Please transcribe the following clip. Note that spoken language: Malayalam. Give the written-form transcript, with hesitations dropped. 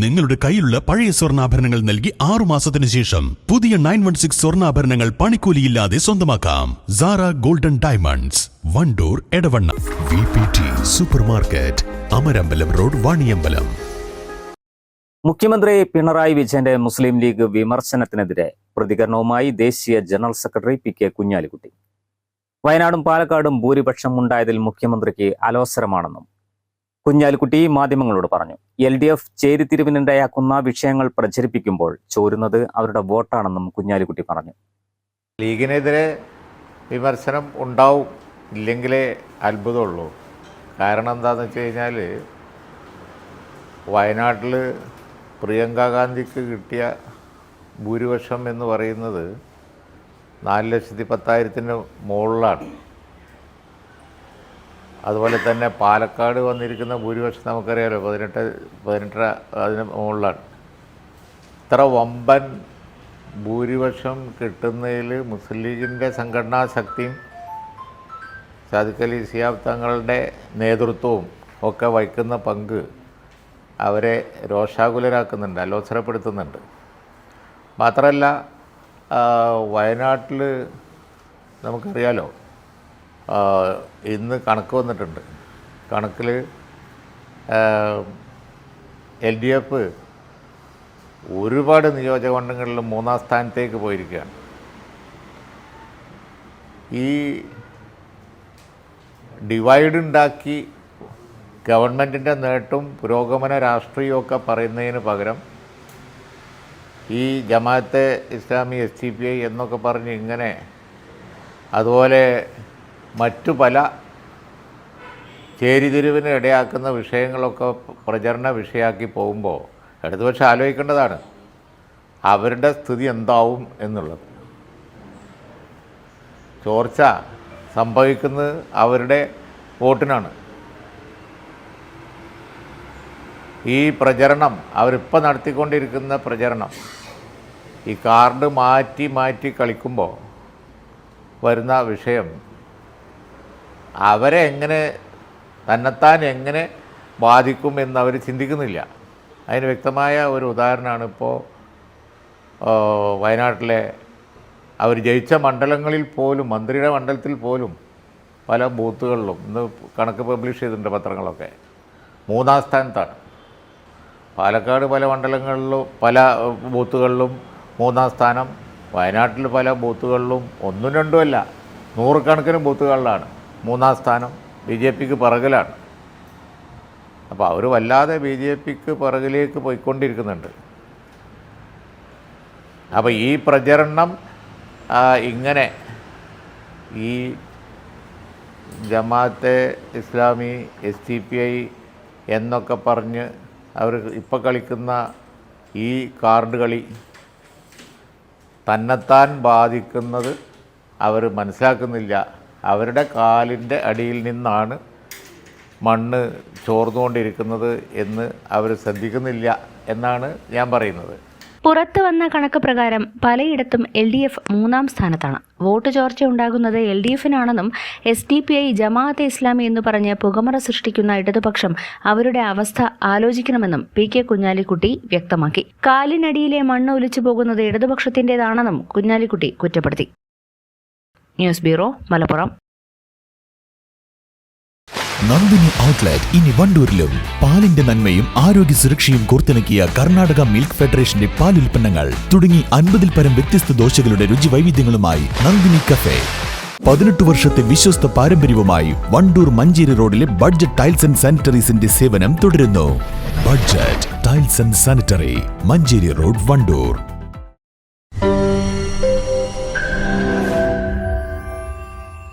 നിങ്ങളുടെ കയ്യിലുള്ള പഴയ സ്വർണ്ണാഭരണങ്ങൾ നൽകി 6 മാസത്തിന് ശേഷം പുതിയ 916 സ്വർണ്ണാഭരണങ്ങൾ പണിക്കൂലിയില്ലാതെ സ്വന്തമാക്കാം. Sara golden diamonds, Wandoor, Edavanna. VPT super market, Amarambalam road, Vaniyambalam. മുഖ്യമന്ത്രി പിണറായി വിജയന്റെ മുസ്ലിം ലീഗ് വിമർശനത്തിനെതിരെ പ്രതികരണവുമായി ദേശീയ ജനറൽ സെക്രട്ടറി PK കുഞ്ഞാലിക്കുട്ടി. വയനാടും പാലക്കാടും ഭൂരിപക്ഷം ഉണ്ടായതിൽ മുഖ്യമന്ത്രിക്ക് അലോസരമാണെന്നും കുഞ്ഞാലിക്കുട്ടി മാധ്യമങ്ങളോട് പറഞ്ഞു. LDF ചേരിതിരിവിനിടയാക്കുന്ന വിഷയങ്ങൾ പ്രചരിപ്പിക്കുമ്പോൾ ചോരുന്നത് അവരുടെ വോട്ടാണെന്നും കുഞ്ഞാലിക്കുട്ടി പറഞ്ഞു. ലീഗിനെതിരെ വിമർശനം ഉണ്ടാവും, ഇല്ലെങ്കിലേ അത്ഭുതമുള്ളൂ. കാരണം എന്താണെന്ന് വെച്ച് കഴിഞ്ഞാൽ, വയനാട്ടിൽ പ്രിയങ്ക ഗാന്ധിക്ക് കിട്ടിയ ഭൂരിപക്ഷം എന്ന് പറയുന്നത് 4,10,000-ന് മുകളിലാണ്. അതുപോലെ തന്നെ പാലക്കാട് വന്നിരിക്കുന്ന ഭൂരിപക്ഷം നമുക്കറിയാമല്ലോ, 18 അതിന് മുകളിലാണ്. ഇത്ര വമ്പൻ ഭൂരിപക്ഷം കിട്ടുന്നതിൽ മുസ്ലിം ലീഗിൻ്റെ സംഘടനാ ശക്തിയും സാദിഖ് അലി ശിഹാബ് തങ്ങളുടെ നേതൃത്വവും ഒക്കെ വഹിക്കുന്ന പങ്ക് അവരെ രോഷാകുലരാക്കുന്നുണ്ട്, അലോസരപ്പെടുത്തുന്നുണ്ട്. മാത്രമല്ല, വയനാട്ടിൽ നമുക്കറിയാലോ, ഇന്ന് കണക്ക് വന്നിട്ടുണ്ട്. കണക്കിൽ LDF ഒരുപാട് നിയോജകമണ്ഡലങ്ങളിൽ 3-ാം സ്ഥാനത്തേക്ക് പോയിരിക്കുകയാണ്. ഈ ഡിവൈഡ് ഉണ്ടാക്കി ഗവൺമെൻറ്റിൻ്റെ നേട്ടവും പുരോഗമന രാഷ്ട്രീയമൊക്കെ പറയുന്നതിന് പകരം ഈ ജമാഅത്തെ ഇസ്ലാമി, SDPI എന്നൊക്കെ പറഞ്ഞ് ഇങ്ങനെ, അതുപോലെ മറ്റു പല ചേരിതിരിവിന് ഇടയാക്കുന്ന വിഷയങ്ങളൊക്കെ പ്രചരണ വിഷയമാക്കി പോകുമ്പോൾ ഇടതുപക്ഷം ആലോചിക്കേണ്ടതാണ് അവരുടെ സ്ഥിതി എന്താവും എന്നുള്ളത്. ചോർച്ച സംഭവിക്കുന്നത് അവരുടെ വോട്ടിനാണ്. ഈ പ്രചരണം, അവരിപ്പോൾ നടത്തിക്കൊണ്ടിരിക്കുന്ന പ്രചരണം, ഈ കാർഡ് മാറ്റി മാറ്റി കളിക്കുമ്പോൾ വരുന്ന വിഷയം അവരെ എങ്ങനെ, തന്നെത്താൻ എങ്ങനെ ബാധിക്കും എന്നവർ ചിന്തിക്കുന്നില്ല. അതിന് വ്യക്തമായ ഒരു ഉദാഹരണമാണ് ഇപ്പോൾ വയനാട്ടിലെ അവർ ജയിച്ച മണ്ഡലങ്ങളിൽ പോലും, മന്ത്രിയുടെ മണ്ഡലത്തിൽ പോലും പല ബൂത്തുകളിലും ഇന്ന് കണക്ക് പബ്ലിഷ് ചെയ്തിട്ടുണ്ട് പത്രങ്ങളൊക്കെ, 3-ാം സ്ഥാനത്താണ്. പാലക്കാട് പല മണ്ഡലങ്ങളിലും പല ബൂത്തുകളിലും 3-ാം സ്ഥാനം, വയനാട്ടിൽ പല ബൂത്തുകളിലും 1-2 അല്ല 100 ബൂത്തുകളിലാണ് 3-ാം സ്ഥാനം. BJPക്ക് പിറകിലാണ്. അപ്പോൾ അവർ വല്ലാതെ BJPക്ക് പിറകിലേക്ക് പോയിക്കൊണ്ടിരിക്കുന്നുണ്ട്. അപ്പോൾ ഈ പ്രചരണം ഇങ്ങനെ ഈ ജമാഅത്തെ ഇസ്ലാമി, SDPI എന്നൊക്കെ പറഞ്ഞ് അവർ ഇപ്പോൾ കളിക്കുന്ന ഈ കാർഡ് കളി തന്നെത്താൻ ബാധിക്കുന്നത് അവർ മനസ്സിലാക്കുന്നില്ല. അവരുടെ കാലിൻ്റെ അടിയിൽ നിന്നാണ് മണ്ണ് ചോർന്നുകൊണ്ടിരിക്കുന്നത് എന്ന് അവർ ശ്രദ്ധിക്കുന്നില്ല എന്നാണ് ഞാൻ പറയുന്നത്. പുറത്തു വന്ന കണക്ക് പ്രകാരം പലയിടത്തും LDF 3-ാം സ്ഥാനത്താണ്. വോട്ട് ചോർച്ച ഉണ്ടാകുന്നത് LDFനാണെന്നും SDPI, ജമാഅത്തെ ഇസ്ലാമി എന്ന് പറഞ്ഞ് പുകമറ സൃഷ്ടിക്കുന്ന ഇടതുപക്ഷം അവരുടെ അവസ്ഥ ആലോചിക്കണമെന്നും PK കുഞ്ഞാലിക്കുട്ടി വ്യക്തമാക്കി. കാലിനടിയിലെ മണ്ണ് ഒലിച്ചു പോകുന്നത് ഇടതുപക്ഷത്തിൻ്റെതാണെന്നും കുഞ്ഞാലിക്കുട്ടി കുറ്റപ്പെടുത്തി. News bureau, Malappuram. Nandini outlet ഇനി വണ്ടൂരിലും. പാലിന്റെ നന്മയും ആരോഗ്യ സുരക്ഷയും കോർത്തിണക്കിയ കർണാടക മിൽക്ക് ഫെഡറേഷന്റെ പാലുൽപ്പന്നങ്ങൾ തുടങ്ങി 50-ൽ പരം വ്യത്യസ്ത ദോശകളുടെ രുചി വൈവിധ്യങ്ങളുമായി നന്ദിനി കഫേ. 18 വർഷത്തെ വിശ്വസ്ത പാരമ്പര്യവുമായി വണ്ടൂർ മഞ്ചേരി റോഡിലെ ബഡ്ജറ്റ് ടൈൽസ് ആൻഡ് സാനിറ്ററീസിന്റെ സേവനം തുടരുന്നു. Budget tiles and sanitary, Manjeri road, Wandoor.